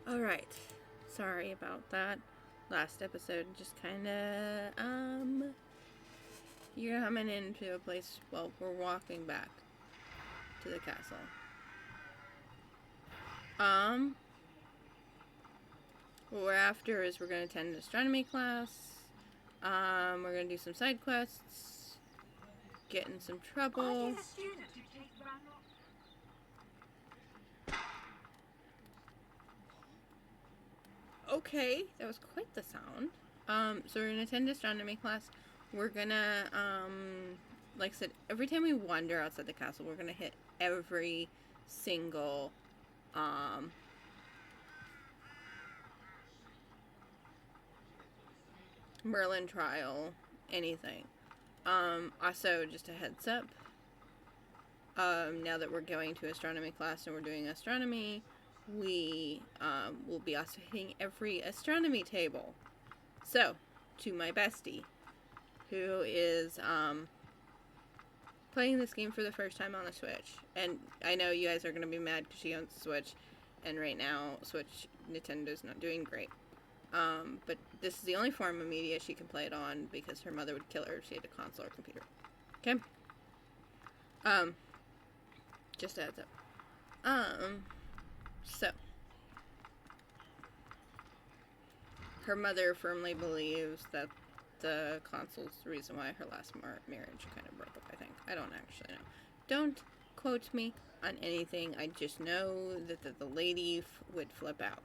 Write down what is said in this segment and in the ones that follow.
Alright. Sorry about that. Last episode just kinda, you're coming into a place, well, we're walking back to the castle. What we're after is we're gonna attend an astronomy class. We're gonna do some side quests. Get in some trouble. Okay, that was quite the sound. So we're gonna attend astronomy class. We're gonna, like I said, every time we wander outside the castle, we're gonna hit every single, Merlin trial, anything. Also, just a heads up, now that we're going to astronomy class and we're doing astronomy, we will be also hitting every astronomy table. So, to my bestie, who is playing this game for the first time on the Switch, and I know you guys are going to be mad because she owns the Switch, and right now, Nintendo's not doing great. But this is the only form of media she can play it on because her mother would kill her if she had a console or computer. Okay? Just a heads up. So. Her mother firmly believes that the console's the reason why her last marriage kind of broke up, I think. I don't actually know. Don't quote me on anything. I just know that the lady would flip out.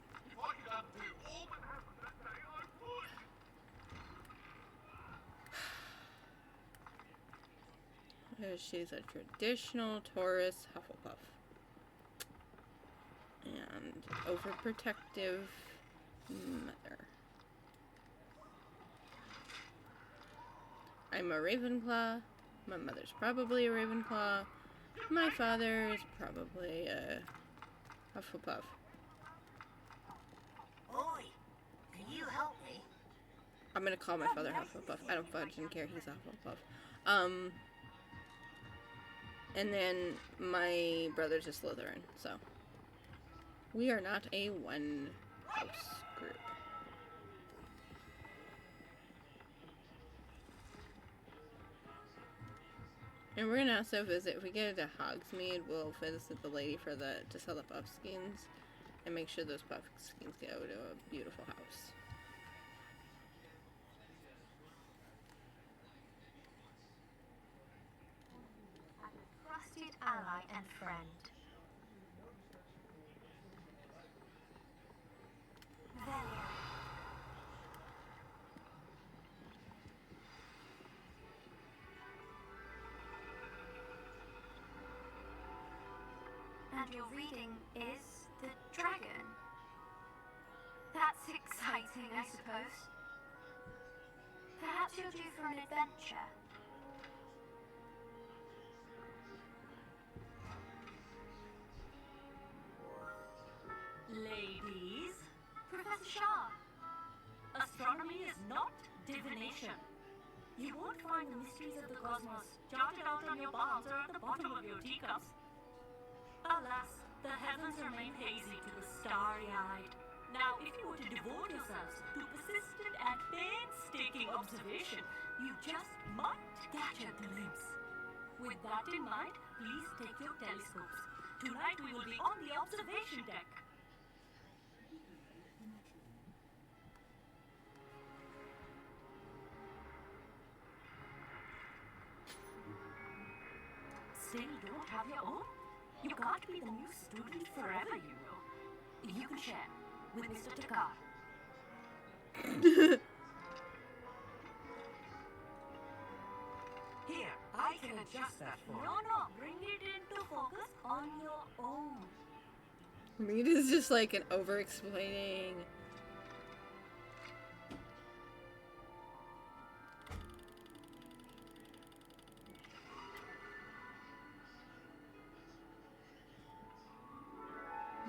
She's a traditional Taurus Hufflepuff. And overprotective mother. I'm a Ravenclaw. My mother's probably a Ravenclaw. My father is probably a Hufflepuff. Oi, can you help me? I'm gonna call my father Hufflepuff. I don't fucking care. He's a Hufflepuff. And then my brother's a Slytherin, so we are not a one-house group. And we're gonna also visit, if we get to Hogsmeade, we'll visit the lady to sell the puff skins and make sure those puff skins go to a beautiful house. Trusted ally and friend. Velia. And your reading is the dragon. That's exciting, I suppose. Perhaps you're due for an adventure. Ladies, Professor Shah. astronomy is not divination. You won't find the mysteries of the cosmos charted out on your palms or at the bottom of your teacups. Alas, the heavens remain hazy to the starry-eyed. Now, if you were to devote yourselves to persistent and painstaking observation, you just might catch a glimpse. With that in mind, please take your telescopes. Tonight we will be on the observation deck. Still don't have your own? You can't be the new student forever, you know. You can share with Mr. Takar. Here, I can adjust that for you. No, bring it into focus on your own. Rita's just like an over-explaining.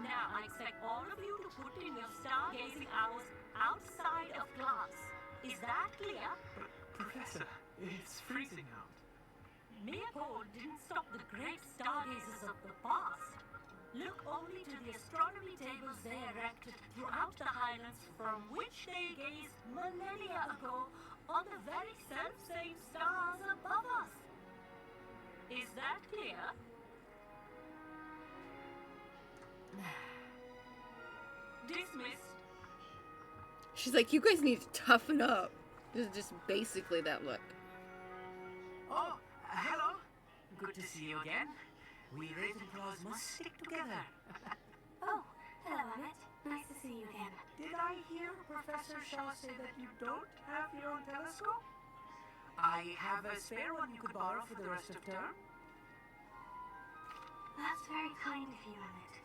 Now, I expect all of you to put in your stargazing hours outside of class. Is that clear? Professor, it's freezing out. Mere cold didn't stop the great stargazers of the past. look only to the astronomy tables they erected throughout the highlands from which they gazed millennia ago on the very self-same stars above us. Is that clear? Dismissed. She's like, you guys need to toughen up. This is just basically that look. Oh, hello. Good to see you again. We Ravenclaws must stick together. Oh, hello, Emmett. Nice to see you again. Did I hear Professor Shaw say that you don't have your own telescope? I have a spare one you could borrow for the rest of term. That's very kind of you, Emmett.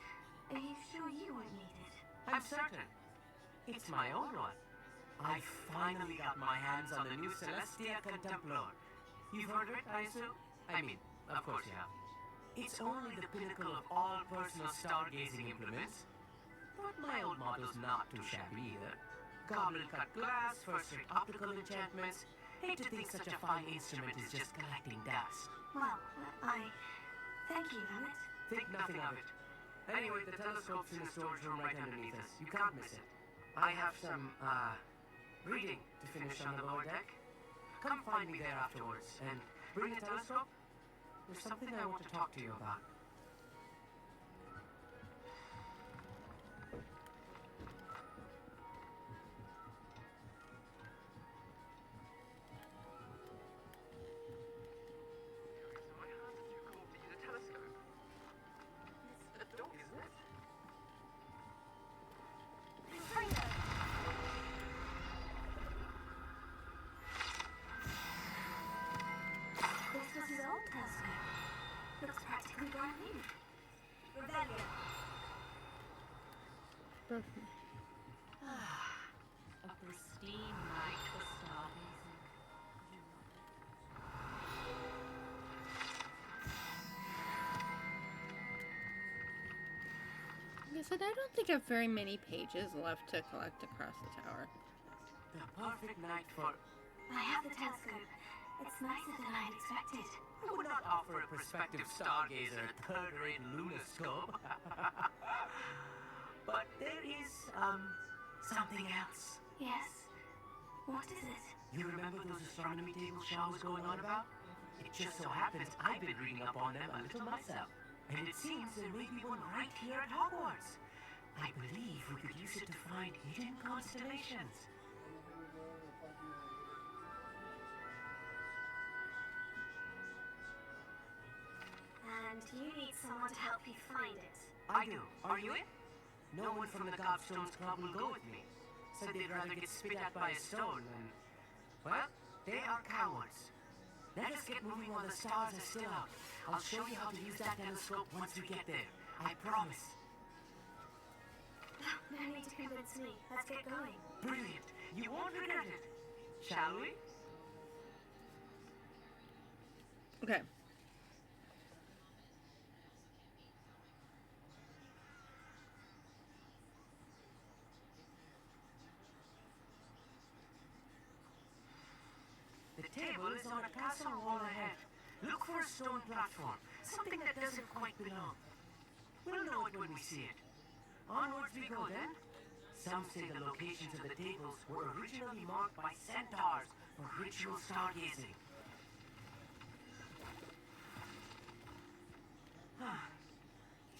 Are you sure you won't need it? I'm certain. It's my own one. I finally got my hands on the new Celestia Contemplar. You've heard of it, I assume? I mean, of course you have. It's only the pinnacle of all personal stargazing implements. But my old model's not too shabby either. Goblin-cut glass, first-rate optical enchantments. Hate to think such a fine instrument is just collecting dust. Well, thank you, Emmett. Think nothing of it. Anyway, the telescope's in the storage room right underneath us. You can't miss it. I have some, reading to finish on the lower deck. Come find me there afterwards, and bring the telescope. There's something I want to talk to you about. This was his old telescope. Looks practically brand new. Rebellion. A pristine night for stargazing. Like I said, I don't think I have very many pages left to collect across the tower. The perfect night for... I have the telescope. It's nicer than I had expected. I would not offer a prospective stargazer a third-rate lunoscope. But there is, something else. Yes. What is it? You remember those astronomy tables Shaw was going on about? It just so happens I've been reading up on them a little myself. And it seems there may be one right here at Hogwarts. I believe we could use it to find hidden constellations. And you need someone to help you find it. I do. Are you in? No one from the Gobstones Club will go with me. Said they'd rather get spit at by a stone than... Well, they are cowards. Let us get moving while the stars are still out. I'll show you how to use that telescope once we get there. I promise. No need to convince me. Let's get going. Brilliant. You won't regret it. Shall we? Okay. The table is on a castle wall ahead. Look for a stone platform, something that doesn't quite belong. We'll know it when we see it. Onwards we go then. Some say the locations of the tables were originally marked by centaurs for ritual stargazing.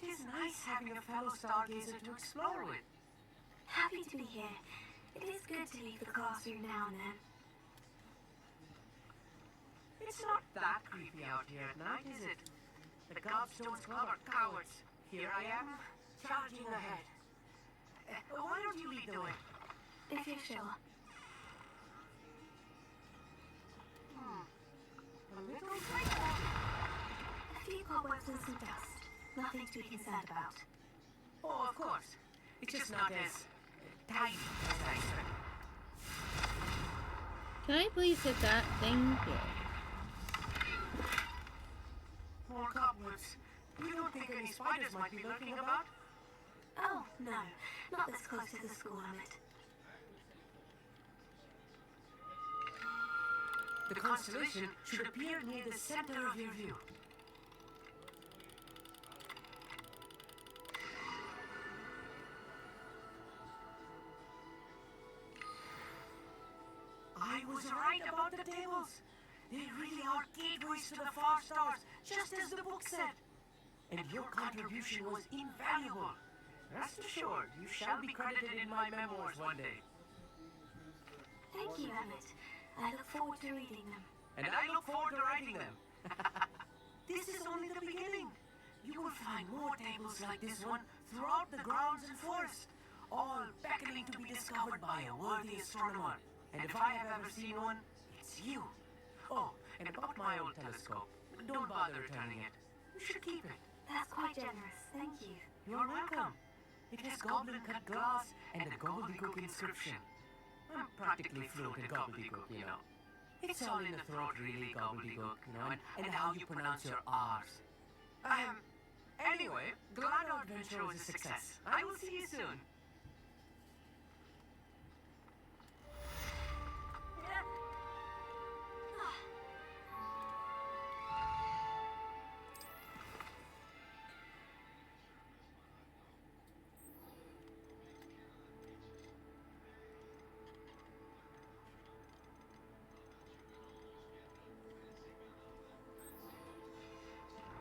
It is nice having a fellow stargazer to explore with. Happy to be here. It is good to leave the classroom now and then. It's not that creepy out here at night, is it? The Gobstones Club are cowards. Here I am, charging ahead. Why don't you lead the way? If you're sure. A little later. A few cobwebs and some dust. Nothing to be concerned about. Oh, of course. It's just not as tidy as I expected. Can I please hit that thing here? More cobwebs. You don't think any spiders might be lurking about? Oh, no. Not this close to the school, Emmett. The constellation should appear near the center of your view. was right about the tables. They really are gateways to the far stars, just as the book said. And your contribution was invaluable. Rest assured, you shall be credited in my memoirs one day. Thank you, Emmett. I look forward to reading them. And I look forward to writing them. This is only the beginning. You will find more tables like this one throughout the grounds and forest, all beckoning to be discovered by a worthy astronomer. And if I have ever seen one, it's you. Oh, and about my old telescope, don't bother returning it. You should keep it. That's quite generous. Thank you. You're welcome. It has goblin-cut glass and a gobbledygook inscription. I'm practically fluent in gobbledygook, you know. It's all in the throat, really, gobbledygook, you know, and how you pronounce your R's. Anyway, glad our adventure was a success. I will see you soon.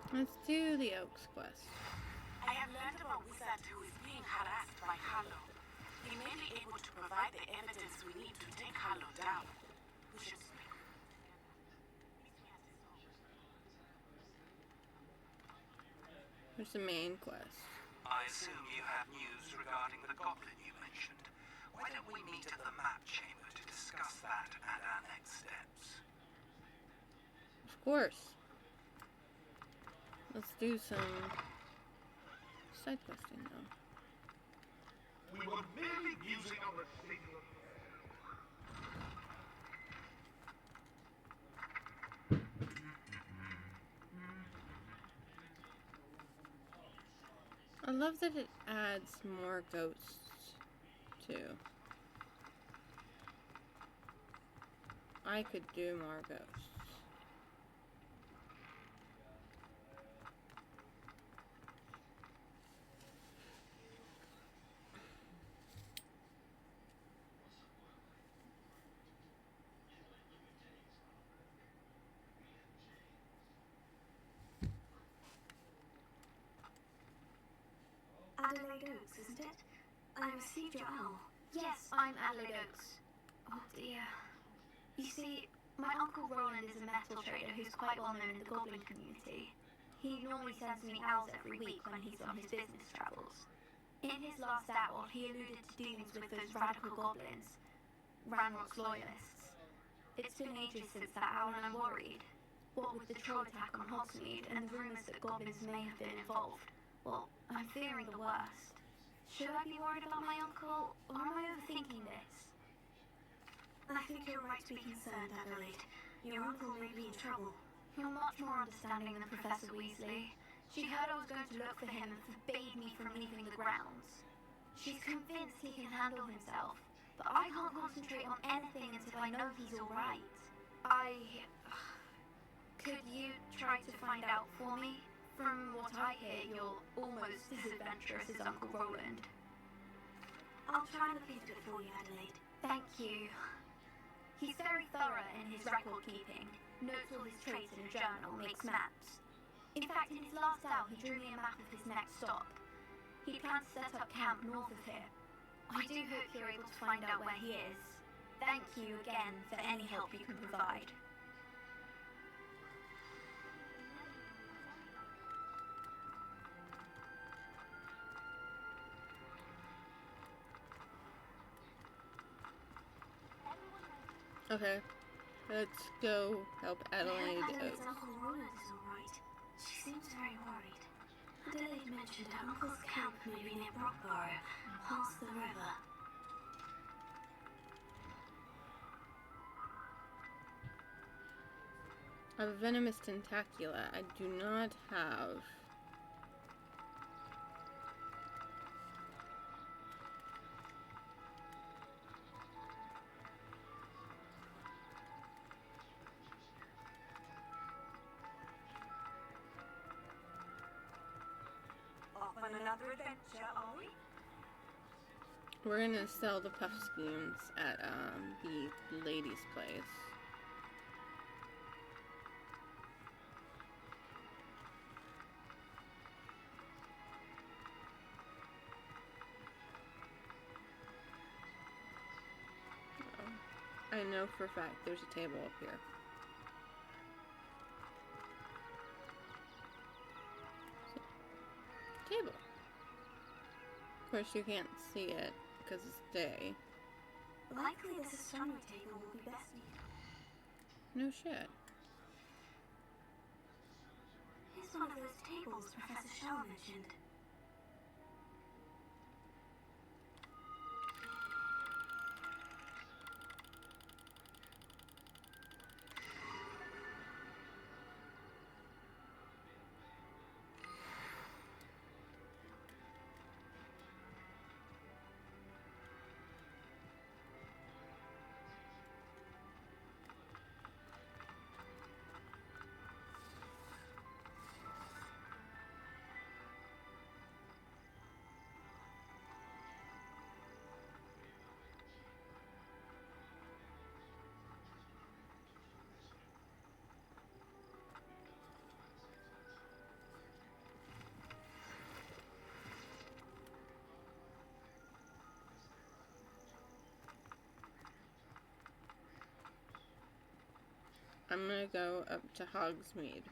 Let's do the Oaks quest. I have learned about a wizard who is being harassed by Harlow. He may be able to provide the evidence we need to take Harlow down. We should speak. Where's the main quest? I assume you have news regarding the goblin you mentioned. Why don't we meet at the map chamber to discuss that and our next steps? Of course. Let's do some side questing though. We were merely musing on the singular. I love that it adds more ghosts too. I could do more ghosts. Adelaide Oaks, isn't it? I received your owl. Yes, I'm Adelaide Oaks. Oh dear. You see, my uncle Roland is a metal trader who's quite well known in the goblin community. He normally sends me owls every week when he's on his business travels. In his last owl, he alluded to dealings with those radical goblins, Ranrock's loyalists. It's been ages since that owl and I'm worried. What with the troll attack on Hogsmeade and the rumours that goblins may have been involved, well, I'm fearing the worst. Should I be worried about my uncle, or am I overthinking this? I think you're right to be concerned, Adelaide. Your uncle may be in trouble. You're much more understanding than Professor Weasley. She heard I was going to look for him and forbade me from leaving the grounds. She's convinced he can handle himself, but I can't concentrate on anything until I know he's alright. Could you try to find out for me? From what I hear, you're almost as adventurous as Uncle Roland. I'll try and look into it for you, Adelaide. Thank you. He's very thorough in his record keeping, notes all his traits in a journal, makes maps. In fact, in his last owl, he drew me a map of his next stop. He plans to set up camp north of here. I do hope you're able to find out where he is. Thank you again for any help you can provide. Okay, let's go help Adelaide Adelaide's Oaks. Uncle Roland is alright. She seems very worried. Adelaide mentioned her uncle's camp may be near Brockborough, past the river. A venomous tentacula. I do not have. Off on another adventure, are we? We're gonna sell the puff schemes at the ladies' place. I know for a fact there's a table up here. Table. Of course, you can't see it because it's day. Likely this astronomy table will be best needed. No shit. Here's one of those tables Professor Shaw mentioned. I'm gonna go up to Hogsmeade.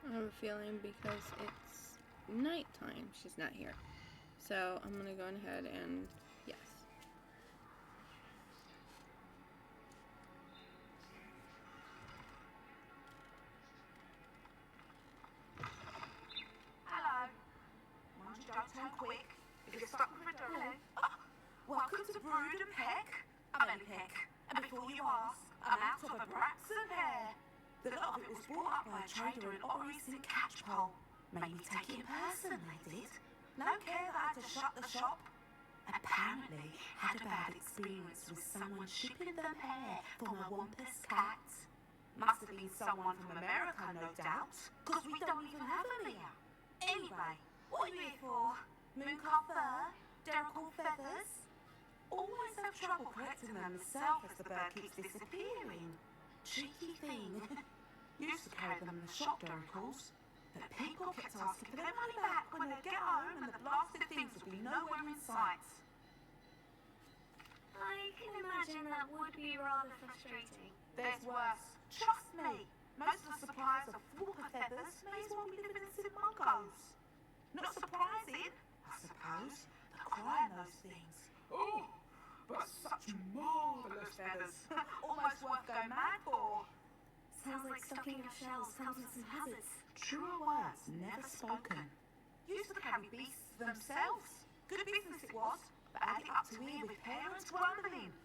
I have a feeling because it's nighttime, she's not here. So I'm gonna go ahead and yes. Hello. Mind you don't turn quick. If you're stuck with a door. Oh, welcome to Brood and Peck. I'm Ellie Peck. And before you ask, I'm out of a Braxton hair. The lot of it was brought up by a trader in Ottery St. Catchpole. Made me take it in person, they did. No care that I had to shut the shop. Apparently had a bad experience with someone shipping them hair for my Wampus cat. Must have been someone from America, no doubt, because we don't even have them here. Anyway, what are you here for? Mooncar fur? Derrickle feathers? Always have trouble collecting them myself as the bird keeps disappearing. Tricky thing. Used to carry them in the shop, Derrickles, but people kept asking for their money back when they'd get home and the blasted things would be nowhere in sight. I can imagine that would be rather frustrating. There's worse. Trust me. Most of the suppliers of whooper feathers may as well be living in St. Mungo's. Not surprising, I suppose, the cry in those things. Oh, but such marvellous feathers. Almost worth going mad for. Sounds like stocking your shelves comes with some hazards. Truer words never spoken. Used to carry beasts themselves. Good business it was, but add it up to here with parents grumbling.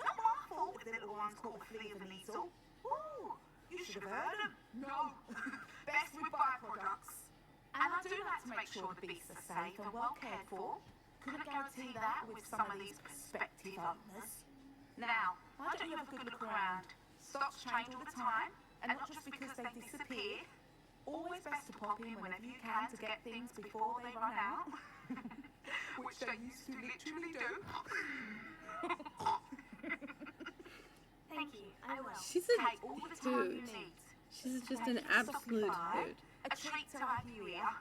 Not my fault if the little ones caught a flea of the measle. Ooh, you should have heard them. No, best with byproducts. And I do like to make sure the beasts are safe and well cared for. Couldn't guarantee that with some of these prospective owners. Now, why don't you have a good look around? Stocks change all the time, and not just because they disappear. Always best to pop in whenever you can to get things before they run out. Which they used to literally do. Thank you, I will. She's a Take all the time you hoot. need. She's just Thank an you for stopping absolute by. hoot. A treat to have you here.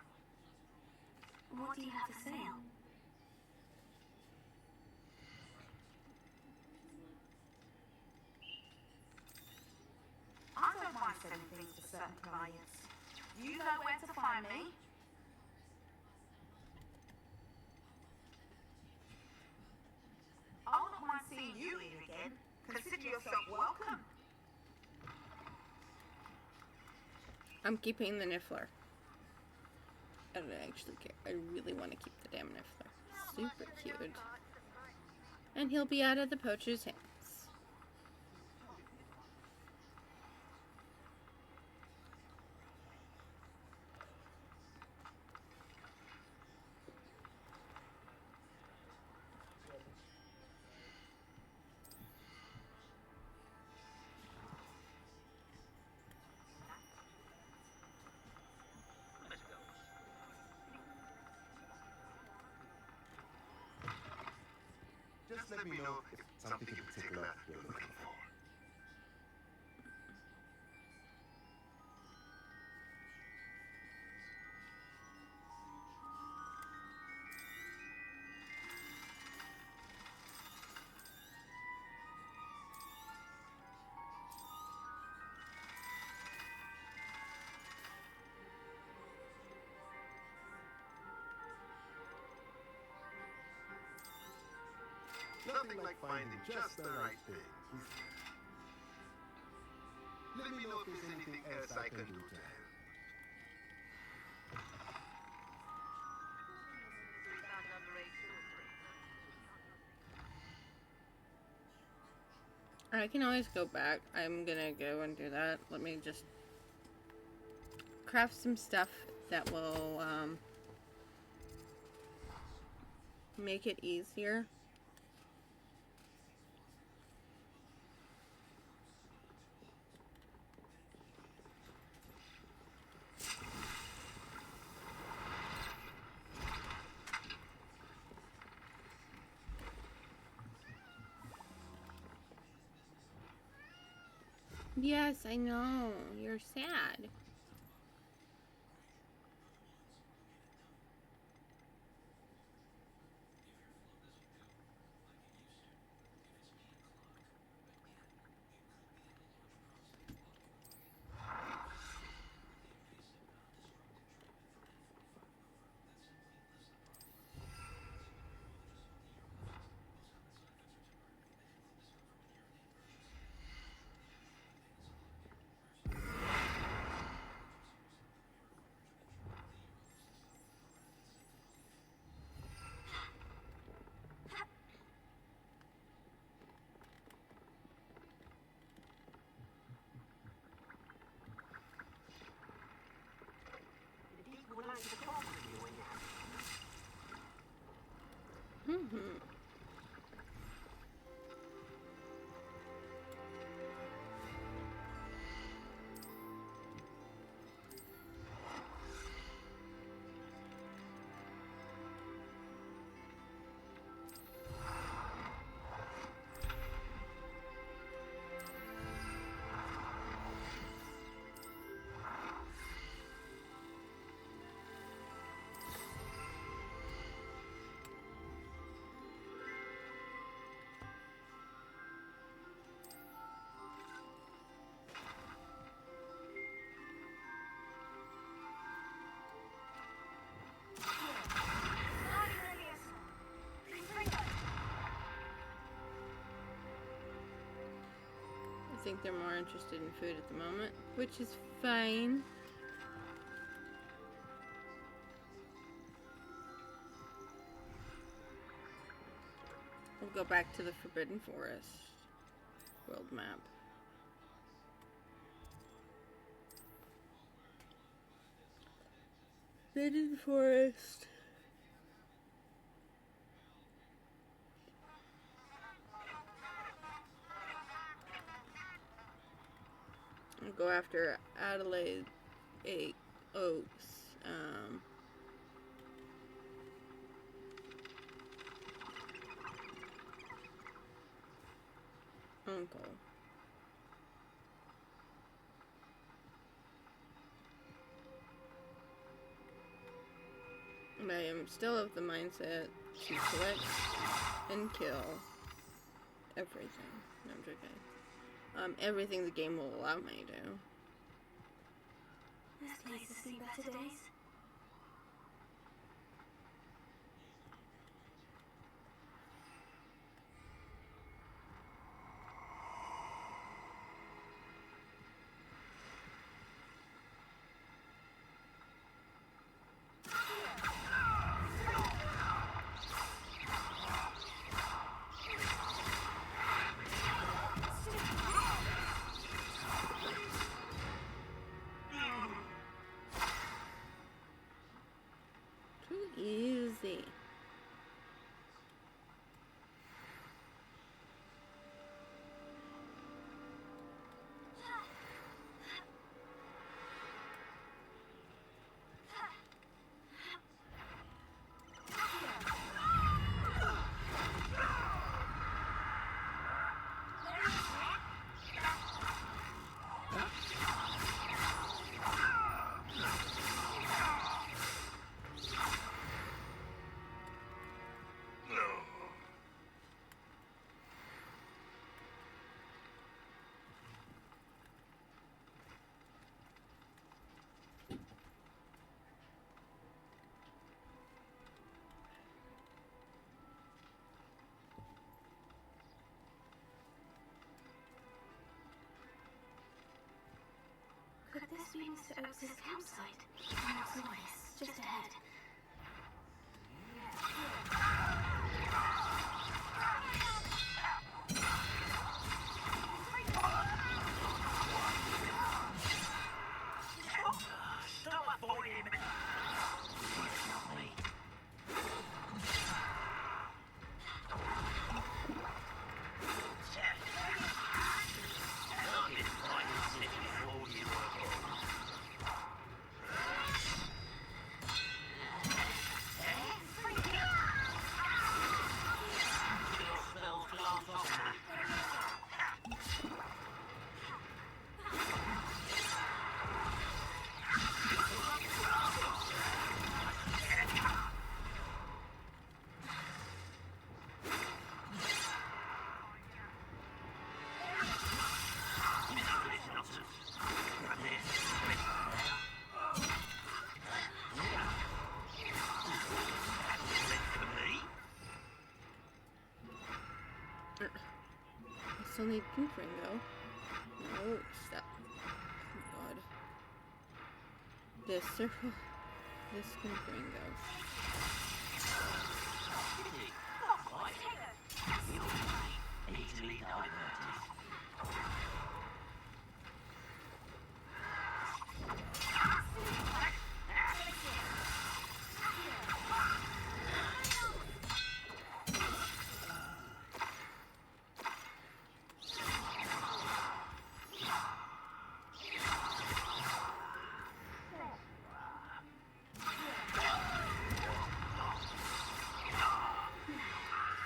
What do you have for sale? I don't mind selling things to certain clients. You know where to find me. I'll not mind seeing you here again. Consider yourself welcome. I'm keeping the Niffler. I don't actually care. I really want to keep the damn Niffler. Super cute. And he'll be out of the poacher's hands. Just let me know if something in particular you're looking for. Nothing like finding just the right thing. Let me know if there's anything else I can do to help. I can always go back. I'm gonna go and do that. Let me just craft some stuff that will make it easier. Yes, I know. You're sad. Mm-hmm. I think they're more interested in food at the moment, which is fine. We'll go back to the Forbidden Forest world map. Forbidden Forest. I'll go after Adelaide Oaks. Uncle. I am still of the mindset to collect and kill everything. No, I'm joking. Everything the game will allow me to. This place has seen better days. Too easy. Could this be Mr. Oakes' campsite? Perhaps noise, just ahead. Stop avoiding him! I still need Pink Ringo. No, stop. Oh god. This circle. This Pink Ringo. Easily diverted.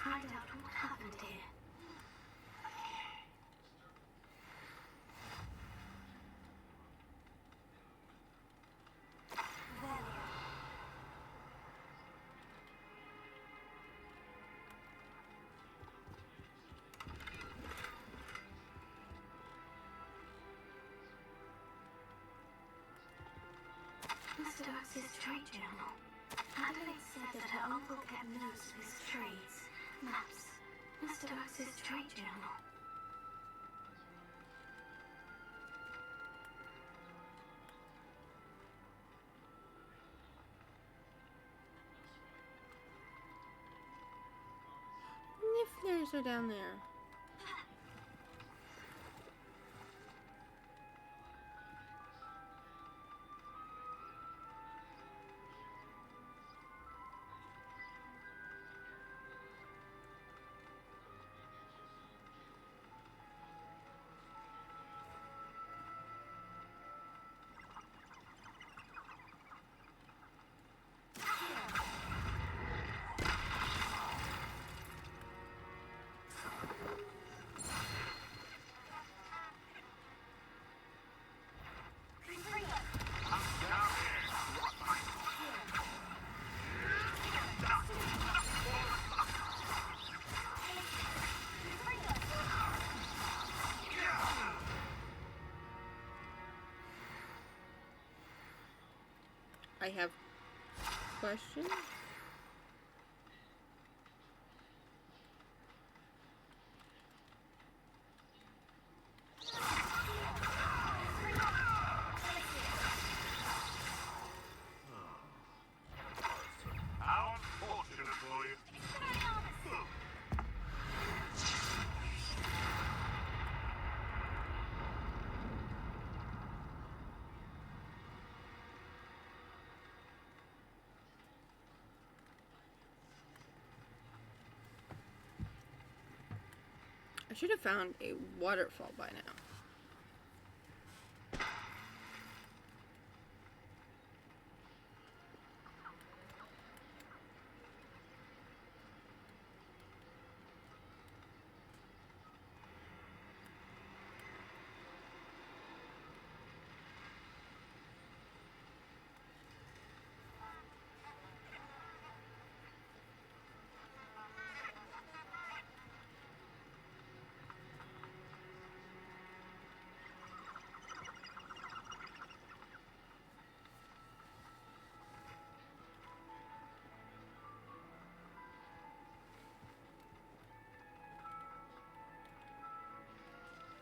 Find out what happened here. Mr. Oakes' trade journal. Adelaide said that her uncle kept notes of his trades, maps. Mr. Oakes' trade journal. Nifflers are down there. I have questions. How unfortunate for you. I should have found a waterfall by now.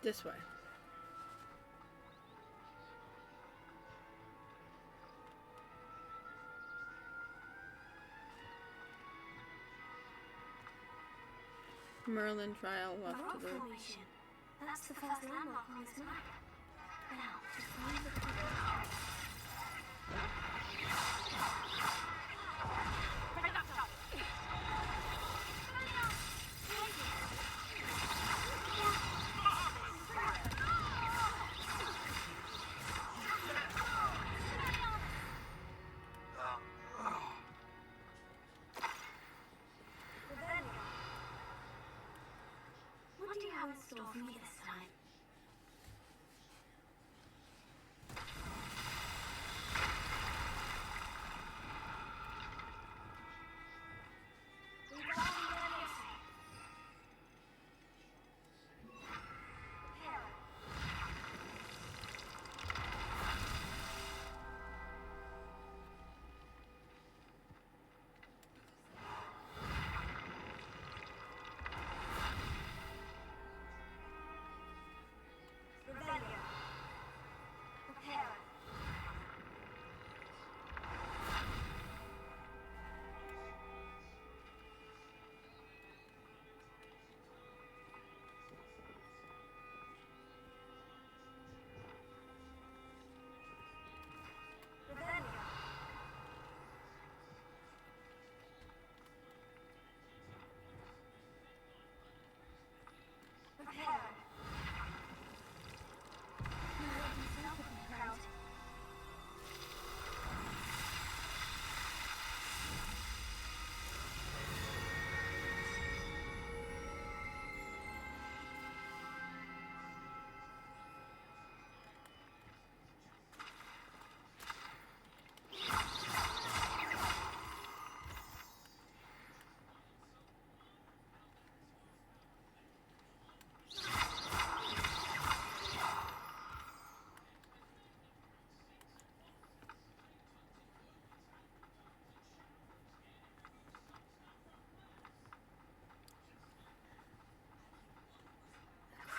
This way. Merlin trial A left rock to the... formation. That's the first landmark on this map. Now, just find the trace. What do you have in store for me this time?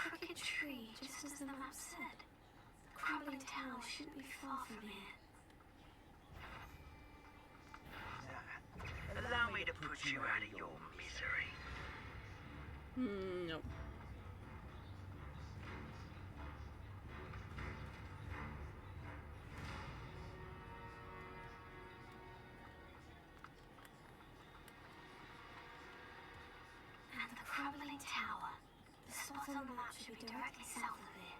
Crooked tree, just as the map said. The crumbling tower shouldn't be far from here. Allow me to put you out of your misery. Nope. And the crumbling tower. The spot on the map should be directly south of here.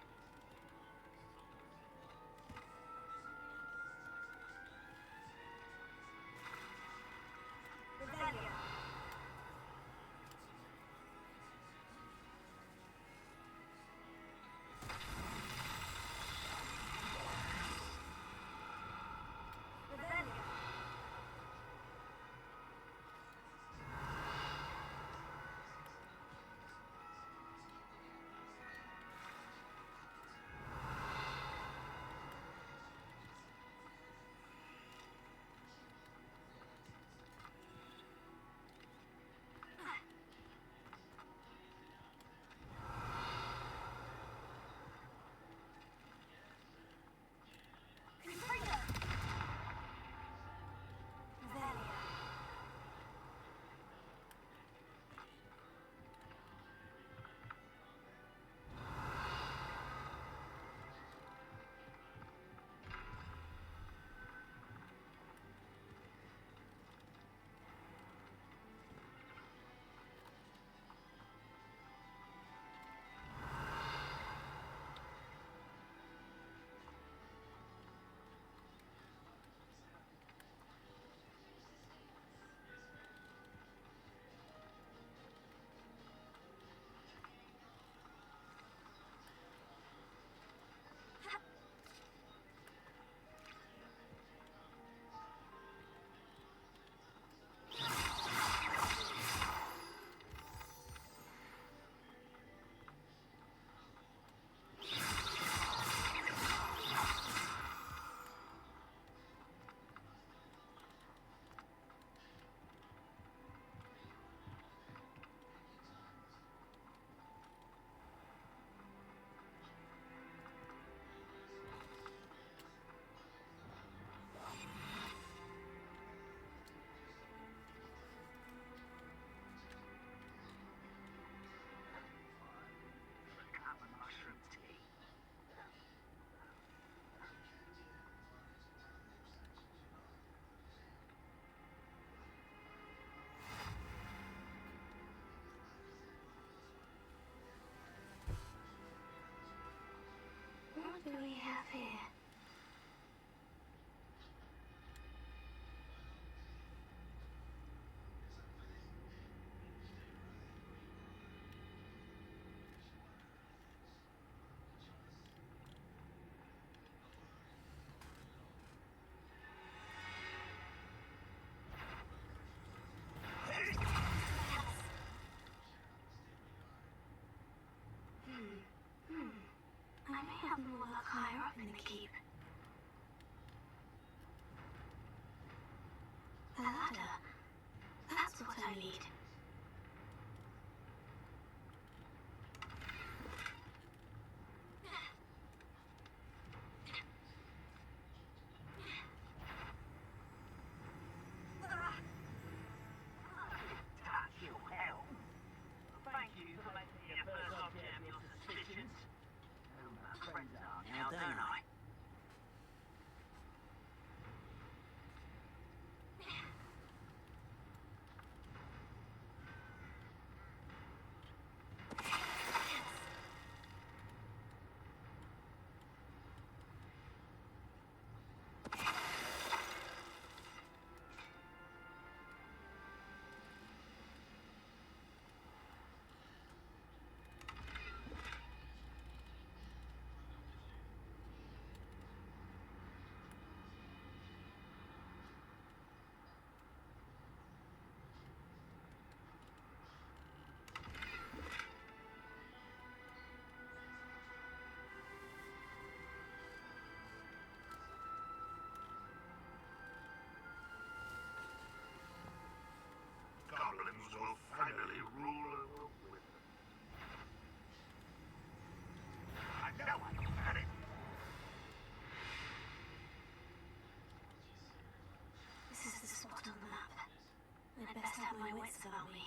wits about me.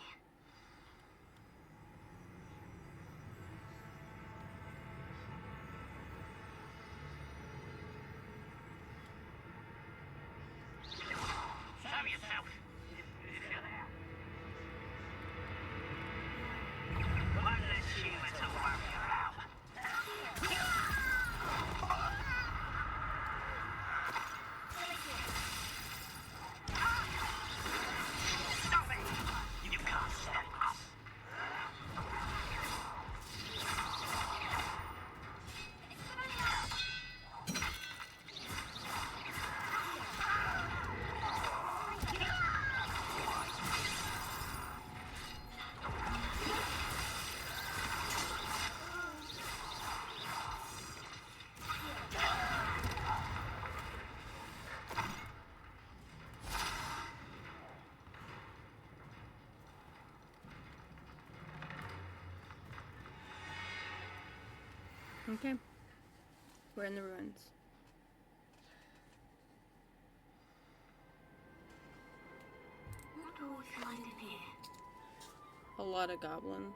Show yourself. If you're there. One less human to worry about. Stop it! You can't stop us. Okay. We're in the ruins. What do we find in here? A lot of goblins.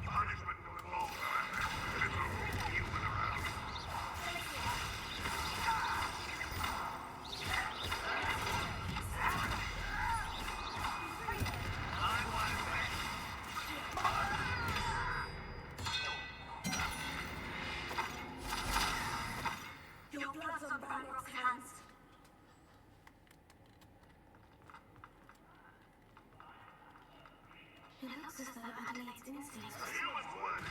Punishment no longer. Little human around. Your blood's on Balrog's hands. It looks as though Adelaide's instincts were Human's word.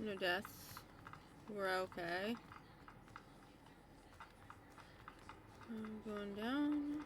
No deaths. We're okay. I'm going down.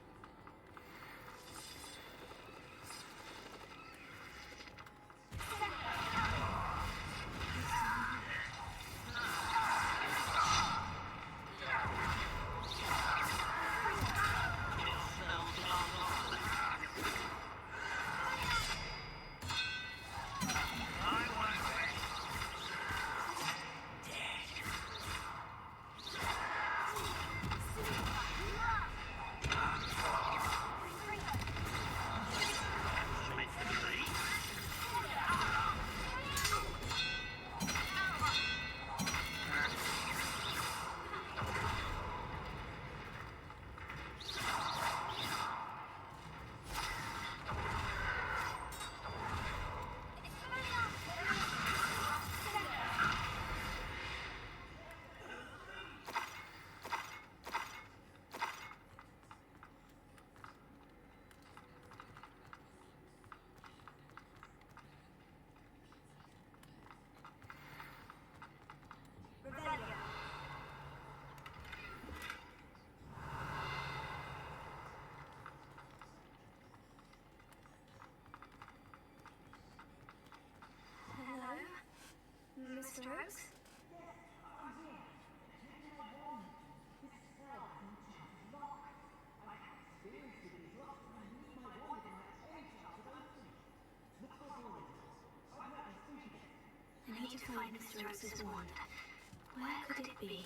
Mr. Oaks? I need to find Mr. Oaks' wand. Where could it be?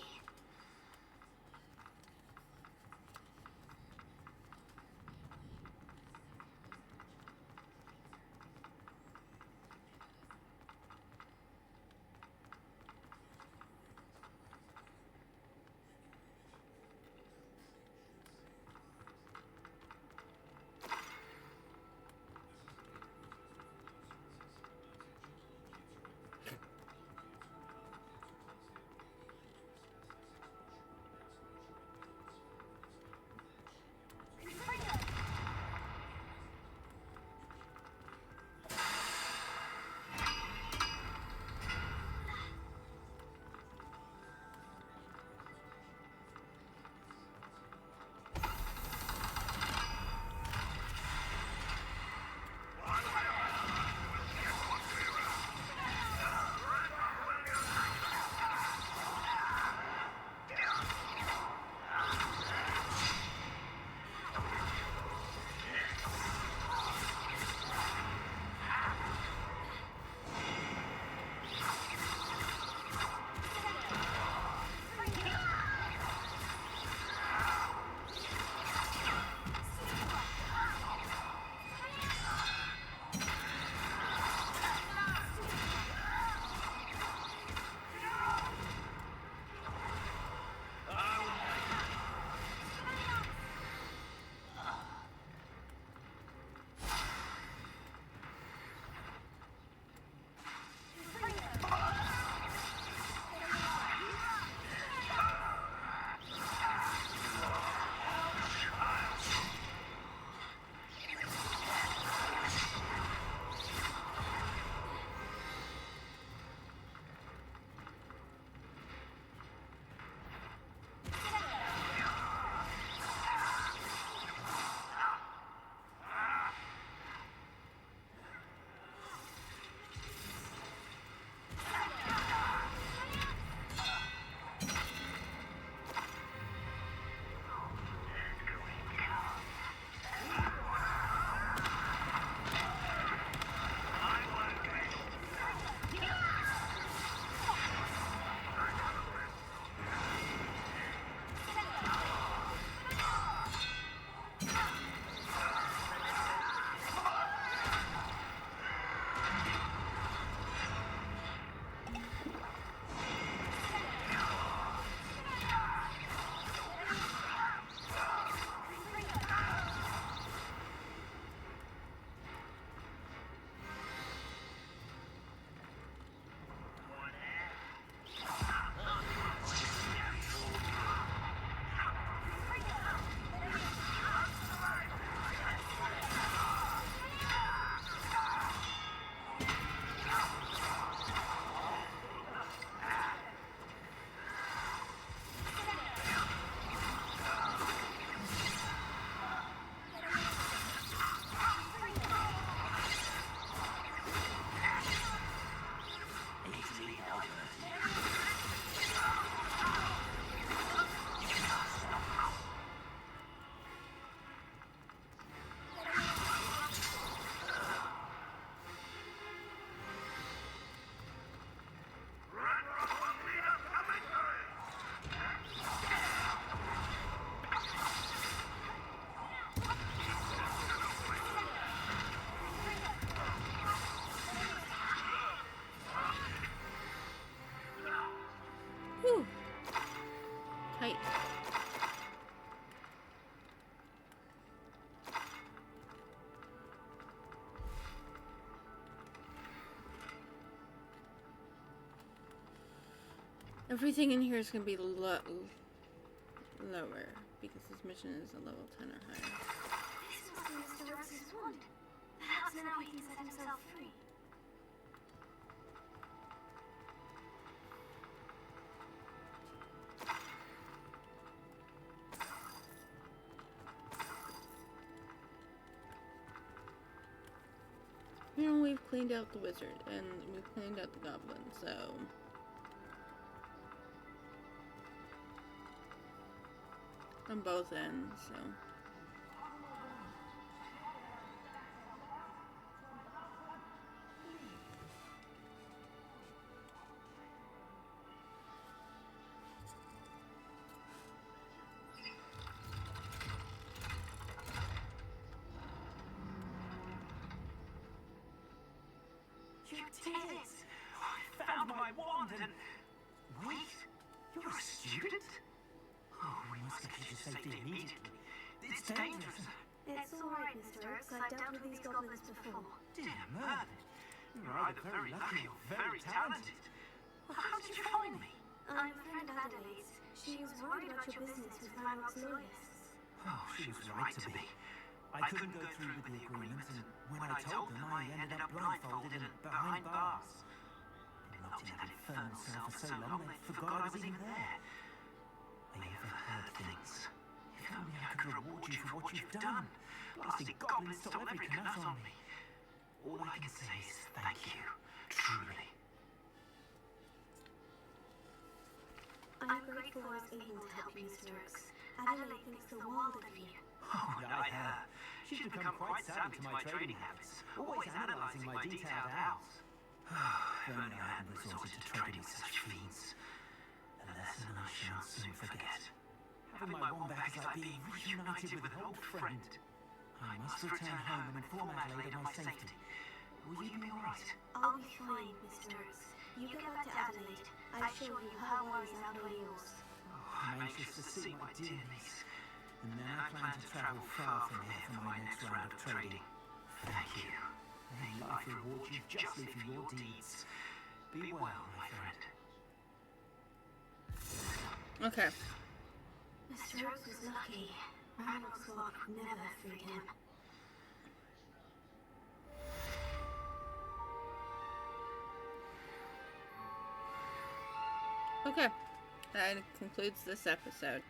Everything in here is going to be lower. Because this mission is a level 10 or higher. This must be Mr. Rose's wand. Perhaps now he can set himself free. You know, we've cleaned out the wizard, and we've cleaned out the goblin, so... on both ends, so... You did it! I found my wand and... Wait, you're a student? Oh, we must get you to safety immediately. It's dangerous. It's alright, Mr. Oaks. I've dealt with these goblins before. Dear Merlin, you're either very lucky or very talented. Well, how did you find me? I'm a friend of Adelaide's. She was worried about your business with Ranrock's loyalists. Oh, she was right to be. I couldn't go through with the agreement, and when I told them, I ended up blindfolded and behind bars. Been locked in that infernal cell for so long, they forgot I was even there. Have you ever heard things? If only I could reward you for what you've done. Blasted goblins stole every canut on me. All I can say is thank you, truly. I'm grateful I was able to help you, Mr. Oaks. Adelaide thinks the world of you. Oh, I her. She's become quite savvy to my trading habits, always analysing my detailed house. If only I hadn't resorted to trading with such fiends. A lesson I shall soon forget. Having my wand back is like being reunited with an old friend. I must return home and inform Adelaide of my safety. Will you be alright? I'll be fine, Mr. Oaks. You get back to Adelaide. I assure you her worries outweigh yours. Oh, I'm anxious to see my dear niece. And then I plan to travel far from here for my next round of trading. Thank you. May life reward you justly for your deeds. Be well, my friend. Okay. Mr. Oaks was lucky. Ranrock's wand would never have freed him. Okay. That concludes this episode.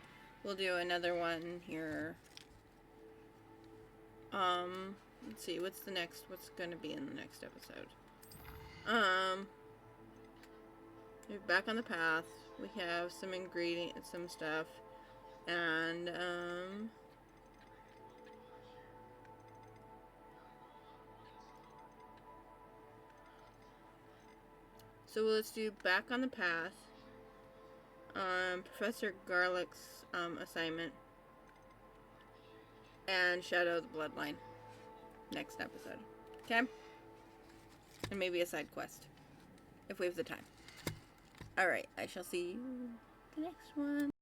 We'll do another one here. Let's see, what's gonna be in the next episode? We're back on the path. We have some ingredients, some stuff, and, so let's do back on the path. Professor Garlick's assignment, and Shadow of the Bloodline next episode. Okay? And maybe a side quest if we have the time. Alright, I shall see you the next one.